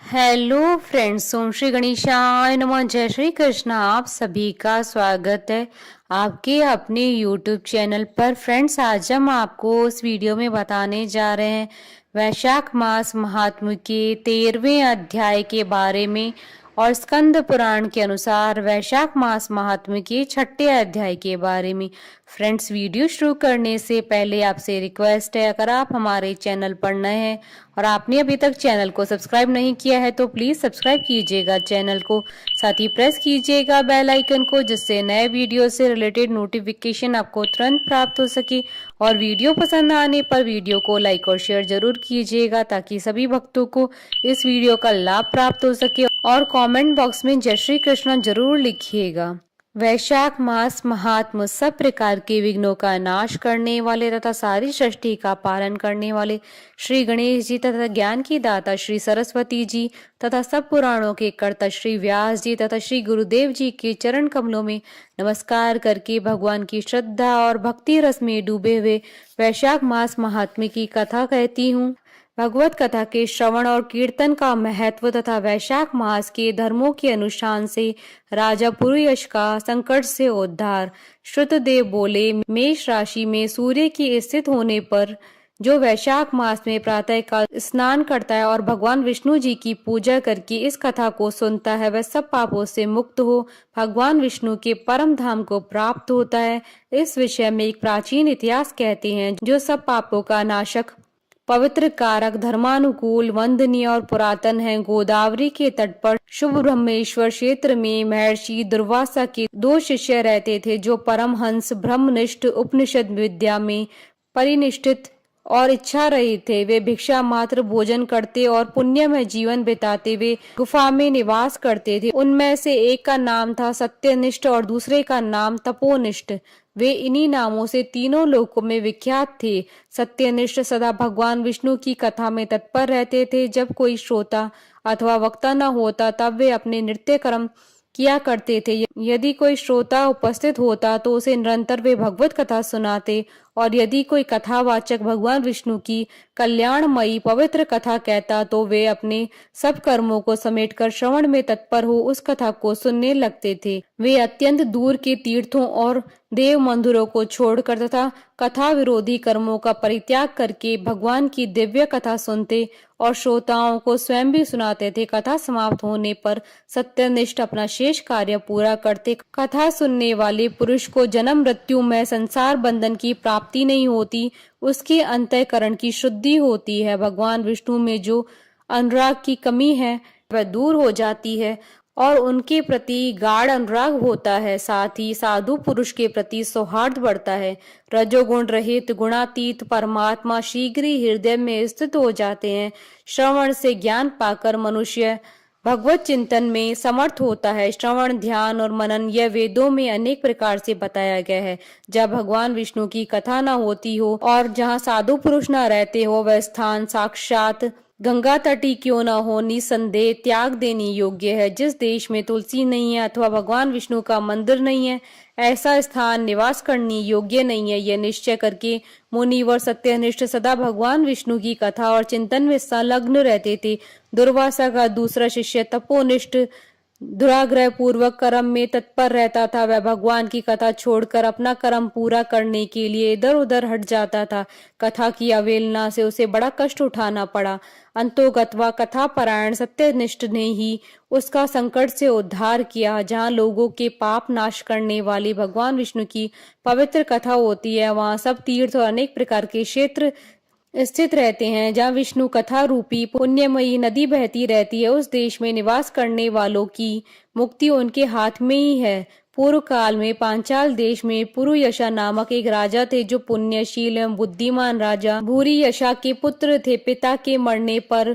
Hello friends, ओम श्री गणेशाय नमः। जय श्री कृष्ण। आप सभी का स्वागत है आपके अपने यूट्यूब चैनल पर। फ्रेंड्स, आज हम आपको इस वीडियो में बताने जा रहे हैं वैशाख मास महात्म्य के 13वें अध्याय के बारे में और स्कंद पुराण के अनुसार वैशाख मास महात्म्य के 6ठे अध्याय के बारे में। फ्रेंड्स, वीडियो शुरू करने से पहले आपसे रिक्वेस्ट है, अगर आप हमारे चैनल पर नए हैं और आपने अभी तक चैनल को सब्सक्राइब नहीं किया है तो प्लीज सब्सक्राइब कीजिएगा चैनल को, साथ ही प्रेस कीजिएगा बेल आइकन को, जिससे नए वीडियो से रिलेटेड नोटिफिकेशन आपको तुरंत प्राप्त हो सके। और वीडियो पसंद आने पर वीडियो को लाइक और शेयर जरूर कीजिएगा ताकि सभी भक्तों को इस वीडियो का लाभ प्राप्त हो सके। और कमेंट बॉक्स में जय श्री कृष्ण जरूर लिखिएगा। वैशाख मास महात्म सब प्रकार के विघ्नों का नाश करने वाले तथा सारी सृष्टि का पालन करने वाले श्री गणेश जी तथा ज्ञान की दाता श्री सरस्वती जी तथा सब पुराणों के कर्ता श्री व्यास जी तथा श्री गुरुदेव जी के चरण कमलों में नमस्कार करके भगवान की श्रद्धा और भक्ति रस में डूबे हुए वैशाख मास महात्म्य की कथा कहती हूँ। भगवत कथा के श्रवण और कीर्तन का महत्व तथा वैशाख मास के धर्मों के अनुष्ठान से राजा पुरुयश का संकट से उद्धार। श्रुतदेव बोले, मेष राशि में सूर्य की स्थित होने पर जो वैशाख मास में प्रातः काल स्नान करता है और भगवान विष्णु जी की पूजा करके इस कथा को सुनता है, वह सब पापों से मुक्त हो भगवान विष्णु के परम धाम को प्राप्त होता है। इस विषय में एक प्राचीन इतिहास कहते हैं, जो सब पापों का नाशक, पवित्र, कारक, धर्मानुकूल, वंदनीय और पुरातन है। गोदावरी के तट पर शुभ ब्रह्मेश्वर क्षेत्र में महर्षि दुर्वासा के 2 शिष्य रहते थे, जो परमहंस ब्रह्मनिष्ठ उपनिषद विद्या में परिनिष्ठित और इच्छा रहित थे। वे भिक्षा मात्र भोजन करते और पुण्यमय जीवन बिताते हुए गुफा में निवास करते थे। उनमें से एक का नाम था सत्यनिष्ठ और दूसरे का नाम तपोनिष्ठ। वे इन्हीं नामों से तीनों लोकों में विख्यात थे। सत्यनिष्ठ सदा भगवान विष्णु की कथा में तत्पर रहते थे। जब कोई श्रोता अथवा वक्ता न होता तब वे अपने नृत्य कर्म किया करते थे। यदि कोई श्रोता उपस्थित होता तो उसे निरंतर वे भगवत कथा सुनाते, और यदि कोई कथावाचक भगवान विष्णु की कल्याणमयी पवित्र कथा कहता तो वे अपने सब कर्मों को समेटकर श्रवण में तत्पर हो उस कथा को सुनने लगते थे। वे अत्यंत दूर के तीर्थों और देव मंदिरों को छोड़कर तथा कथा विरोधी कर्मों का परित्याग करके भगवान की दिव्य कथा सुनते और श्रोताओं को स्वयं भी सुनाते थे। कथा समाप्त होने पर सत्यनिष्ठ अपना शेष कार्य पूरा करते। कथा सुनने वाले पुरुष को जन्म मृत्यु में संसार बंधन की प्राप्ति नहीं होती, उसके अंतःकरण की शुद्धि होती है। भगवान विष्णु में जो अनुराग की कमी है वह दूर हो जाती है और उनके प्रति गाढ़ अनुराग होता है। साथ ही साधु पुरुष के प्रति सौहार्द बढ़ता है। रजोगुण रहित गुणातीत परमात्मा शीघ्र ही हृदय में स्थित हो जाते हैं। श्रवण से ज्ञान पाकर मनुष्य भगवत चिंतन में समर्थ होता है। श्रवण, ध्यान और मनन यह वेदों में अनेक प्रकार से बताया गया है। जब भगवान विष्णु की कथा न होती हो और जहाँ साधु पुरुष न रहते हो, वह स्थान साक्षात गंगा तटी क्यों न हो, निसंदेह त्याग देने योग्य है। जिस देश में तुलसी नहीं है अथवा भगवान विष्णु का मंदिर नहीं है, ऐसा स्थान निवास करने योग्य नहीं है। यह निश्चय करके मुनिवर सत्यनिष्ठ सदा भगवान विष्णु की कथा और चिंतन में संलग्न रहते थे। दुर्वासा का दूसरा शिष्य तपोनिष्ठ दुराग्रह पूर्वक कर्म में तत्पर रहता था। वह भगवान की कथा छोड़कर अपना कर्म पूरा करने के लिए इधर उधर हट जाता था। कथा की अवहेलना से उसे बड़ा कष्ट उठाना पड़ा। अंतोगत्वा कथा परायण सत्यनिष्ठ ने ही उसका संकट से उद्धार किया। जहाँ लोगों के पाप नाश करने वाली भगवान विष्णु की पवित्र कथा होती है, वहाँ सब तीर्थ और अनेक प्रकार के क्षेत्र स्थित रहते हैं। जहाँ विष्णु कथा रूपी पुण्यमयी नदी बहती रहती है, उस देश में निवास करने वालों की मुक्ति उनके हाथ में ही है। पूर्व काल में पांचाल देश में पुरुयशा नामक एक राजा थे, जो पुण्यशील एवं बुद्धिमान राजा भूरियशा के पुत्र थे। पिता के मरने पर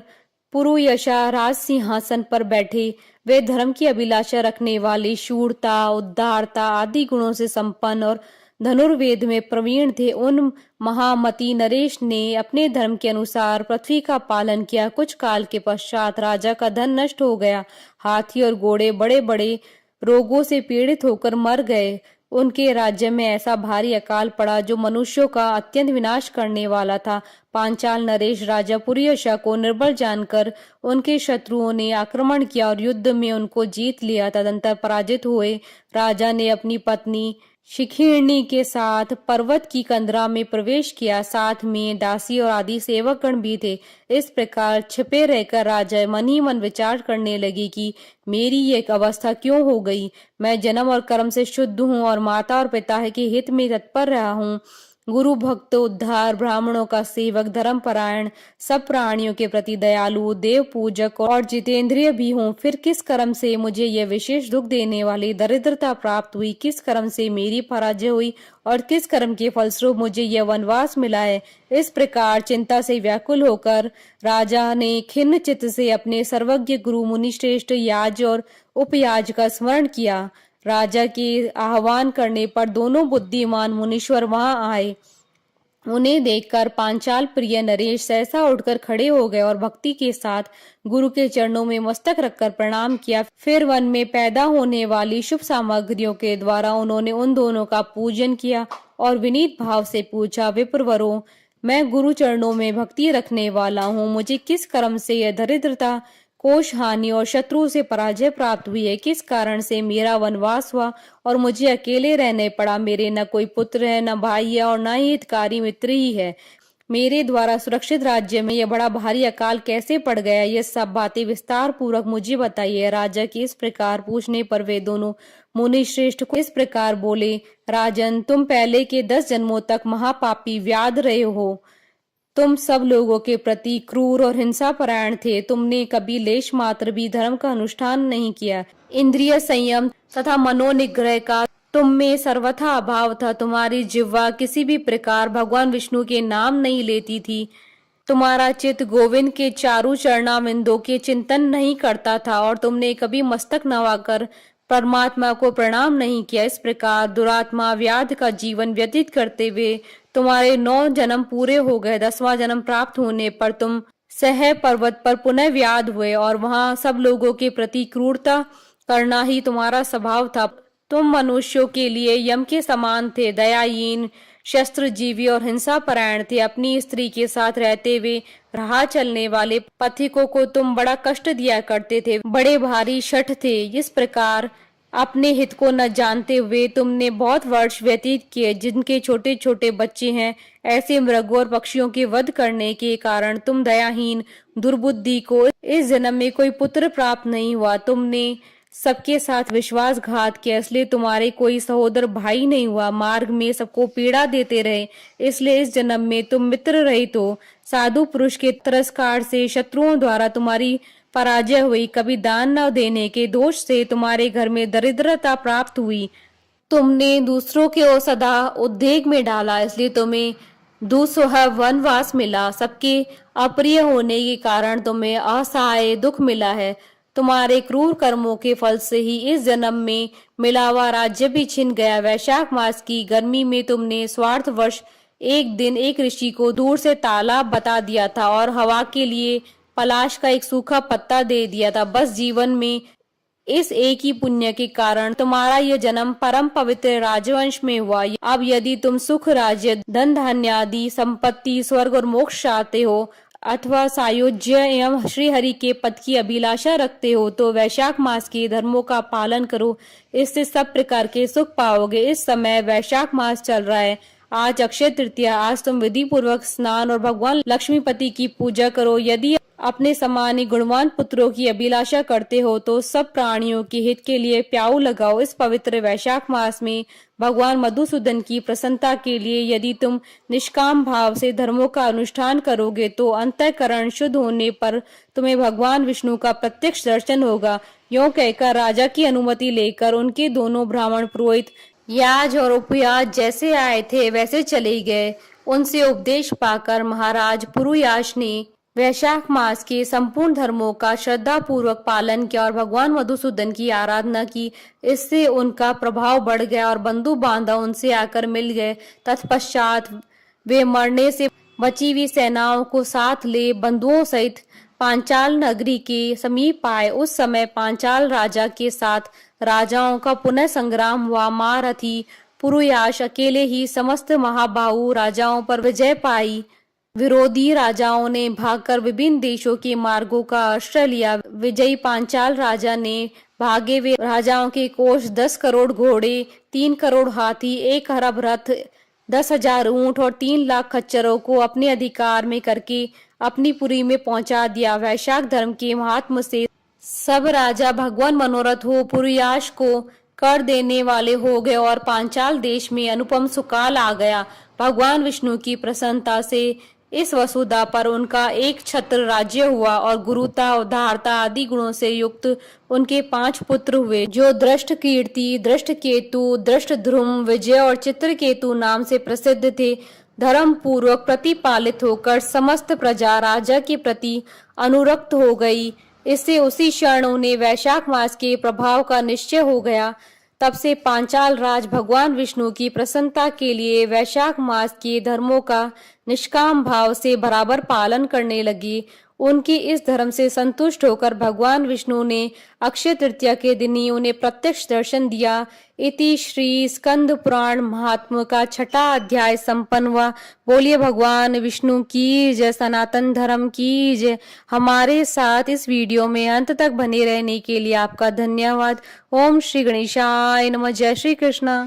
पुरुयशा राज सिंहासन पर बैठे। वे धर्म की अभिलाषा रखने वाले, शूरता, उदारता आदि गुणों से संपन्न और धनुर्वेद में प्रवीण थे। उन महामती नरेश ने अपने धर्म के अनुसार पृथ्वी का पालन किया। कुछ काल के पश्चात राजा का धन नष्ट हो गया। हाथी और घोड़े बड़े बड़े रोगों से पीड़ित होकर मर गए। उनके राज्य में ऐसा भारी अकाल पड़ा जो मनुष्यों का अत्यंत विनाश करने वाला था। पांचाल नरेश राजा पुरुयशा को निर्बल जानकर उनके शत्रुओं ने आक्रमण किया और युद्ध में उनको जीत लिया। तदंतर पराजित हुए राजा ने अपनी पत्नी शिखिरनी के साथ पर्वत की कंदरा में प्रवेश किया। साथ में दासी और आदि सेवकगण भी थे। इस प्रकार छिपे रहकर राजा मन ही मन विचार करने लगी कि मेरी ये अवस्था क्यों हो गई। मैं जन्म और कर्म से शुद्ध हूँ और माता और पिता के हित में तत्पर रहा हूँ। गुरु भक्त उद्धार, ब्राह्मणों का सेवक, धर्मपरायण, सब प्राणियों के प्रति दयालु, देव पूजक और जितेंद्रिय भी हूँ। फिर किस कर्म से मुझे यह विशेष दुख देने वाली दरिद्रता प्राप्त हुई? किस कर्म से मेरी पराजय हुई और किस कर्म के फलस्वरूप मुझे यह वनवास मिला है? इस प्रकार चिंता से व्याकुल होकर राजा ने खिन्न चित्त से अपने सर्वज्ञ गुरु मुनि श्रेष्ठ याज और उपयाज का स्मरण किया। राजा के आह्वान करने पर दोनों बुद्धिमान मुनीश्वर वहां आए। उन्हें देखकर पांचाल प्रिय नरेश सहसा उठकर खड़े हो गए और भक्ति के साथ गुरु के चरणों में मस्तक रखकर प्रणाम किया। फिर वन में पैदा होने वाली शुभ सामग्रियों के द्वारा उन्होंने उन दोनों का पूजन किया और विनीत भाव से पूछा, विप्रवरों, मैं गुरु चरणों में भक्ति रखने वाला हूँ। मुझे किस कर्म से यह दरिद्रता, कोष हानि और शत्रु से पराजय प्राप्त हुई है? किस कारण से मेरा वनवास हुआ और मुझे अकेले रहने पड़ा? मेरे न कोई पुत्र है, न भाई है और न ही हितकारी मित्र ही है। मेरे द्वारा सुरक्षित राज्य में यह बड़ा भारी अकाल कैसे पड़ गया? ये सब बातें विस्तार पूर्वक मुझे बताइए। राजा की इस प्रकार पूछने पर वे दोनों मुनि श्रेष्ठ को इस प्रकार बोले, राजन, तुम पहले के 10 जन्मों तक महापापी व्याध रहे हो। तुम सब लोगों के प्रति क्रूर और हिंसा परायण थे। तुमने कभी लेश मात्र भी धर्म का अनुष्ठान नहीं किया। इंद्रिय संयम तथा मनोनिग्रह का तुम में सर्वथा अभाव था। तुम्हारी जिह्वा किसी भी प्रकार भगवान विष्णु के नाम नहीं लेती थी। तुम्हारा चित्त गोविंद के चारु चरणाविंदों के चिंतन नहीं करता था और तुमने कभी मस्तक नवाकर परमात्मा को प्रणाम नहीं किया। इस प्रकार दुरात्मा व्याध का जीवन व्यतीत करते हुए तुम्हारे 9 जन्म पूरे हो गए। 10वां जन्म प्राप्त होने पर तुम सह पर्वत पर पुनः व्याध हुए और वहां सब लोगों के प्रति क्रूरता करना ही तुम्हारा स्वभाव था। तुम मनुष्यों के लिए यम के समान थे, दयाहीन, शस्त्र जीवी और हिंसा परायण थे। अपनी स्त्री के साथ रहते हुए राह चलने वाले पथिकों को तुम बड़ा कष्ट दिया करते थे, बड़े भारी शठ थे। इस प्रकार अपने हित को न जानते हुए तुमने बहुत वर्ष व्यतीत किए। जिनके छोटे छोटे बच्चे हैं, ऐसे मृगों और पक्षियों के वध करने के कारण तुम दयाहीन दुर्बुद्धि को इस जन्म में कोई पुत्र प्राप्त नहीं हुआ। तुमने सबके साथ विश्वासघात किया, इसलिए तुम्हारे कोई सहोदर भाई नहीं हुआ। मार्ग में सबको पीड़ा देते रहे, इसलिए इस जन्म में तुम मित्र रहित हो। साधु पुरुष के तिरस्कार से शत्रुओं द्वारा तुम्हारी पराजय हुई। कभी दान न देने के दोष से तुम्हारे घर में दरिद्रता प्राप्त हुई। तुमने दूसरों के ओर सदा उद्वेग में डाला, इसलिए तुम्हें दुस्सह वनवास मिला। सबके अप्रिय होने के कारण तुम्हें असहाय दुख मिला है। तुम्हारे क्रूर कर्मों के फल से ही इस जन्म में मिला हुआ राज्य भी छिन गया। वैशाख मास की गर्मी में तुमने स्वार्थवश एक दिन एक ऋषि को दूर से तालाब बता दिया था और हवा के लिए पलाश का एक सूखा पत्ता दे दिया था। बस जीवन में इस एक ही पुण्य के कारण तुम्हारा यह जन्म परम पवित्र राजवंश में हुआ। अब यदि तुम सुख, राज्य, धन धान्य आदि संपत्ति, स्वर्ग और मोक्ष चाहते हो अथवा सायुज्य एवं श्री हरि के पद की अभिलाषा रखते हो तो वैशाख मास के धर्मों का पालन करो। इससे सब प्रकार के सुख पाओगे। इस समय वैशाख मास चल रहा है। आज अक्षय तृतीया। आज तुम विधि पूर्वक स्नान और भगवान लक्ष्मीपति की पूजा करो। यदि अपने समान ही गुणवान पुत्रों की अभिलाषा करते हो तो सब प्राणियों के हित के लिए प्याऊ लगाओ। इस पवित्र वैशाख मास में भगवान मधुसूदन की प्रसन्नता के लिए यदि तुम निष्काम भाव से धर्मों का अनुष्ठान करोगे तो अंतःकरण शुद्ध होने पर तुम्हें भगवान विष्णु का प्रत्यक्ष दर्शन होगा। यूं कहकर राजा की अनुमति लेकर उनके दोनों ब्राह्मण पुरोहित याज और उपयाज जैसे आए थे वैसे चले गए। उनसे उपदेश पाकर महाराज पुरुयाश ने वैशाख मास के संपूर्ण धर्मों का श्रद्धा पूर्वक पालन किया और भगवान मधुसूदन की आराधना की। इससे उनका प्रभाव बढ़ गया और बंधु बांधव उनसे आकर मिल गए। तत्पश्चात वे मरने से बची हुई सेनाओं को साथ ले बंधुओं सहित पांचाल नगरी के समीप आए। उस समय पांचाल राजा के साथ राजाओं का पुनः संग्राम हुआ। महारथी पुरुयाश अकेले ही समस्त महाबाहु राजाओं पर विजय पाई। विरोधी राजाओं ने भागकर विभिन्न देशों के मार्गों का आश्रय लिया। विजयी पांचाल राजा ने भागे हुए राजाओं के कोष 10 करोड़ घोड़े, 3 करोड़ हाथी, 1 अरब रथ, 10,000 ऊंट और 3 लाख खच्चरों को अपने अधिकार में करके अपनी पुरी में पहुंचा दिया। वैशाख धर्म के महात्म से सब राजा भगवान मनोरथ हो पुरुयाश को कर देने वाले हो गए और पांचाल देश में अनुपम सुकाल आ गया। भगवान विष्णु की प्रसन्नता से इस वसुधा पर उनका एक छत्र राज्य हुआ और गुरुता, उदारता आदि गुणों से युक्त उनके 5 पुत्र हुए, जो दृष्ट कीर्ति, दृष्ट केतु, दृष्ट ध्रुम, विजय और चित्रकेतु नाम से प्रसिद्ध थे। धर्म पूर्वक प्रतिपालित होकर समस्त प्रजा राजा के प्रति अनुरक्त हो गई। इससे उसी क्षण उन्हें वैशाख मास के प्रभाव का निश्चय हो गया। तब से पांचाल राज भगवान विष्णु की प्रसन्नता के लिए वैशाख मास के धर्मों का निष्काम भाव से बराबर पालन करने लगी। उनके इस धर्म से संतुष्ट होकर भगवान विष्णु ने अक्षय तृतीया के दिन ही उन्हें प्रत्यक्ष दर्शन दिया। इति श्री स्कंद पुराण महात्म्य का 6ठा अध्याय संपन्न हुआ। बोलिए भगवान विष्णु की जय, सनातन धर्म की जय। हमारे साथ इस वीडियो में अंत तक बने रहने के लिए आपका धन्यवाद। ओम श्री गणेशाय नमः। जय श्री कृष्ण।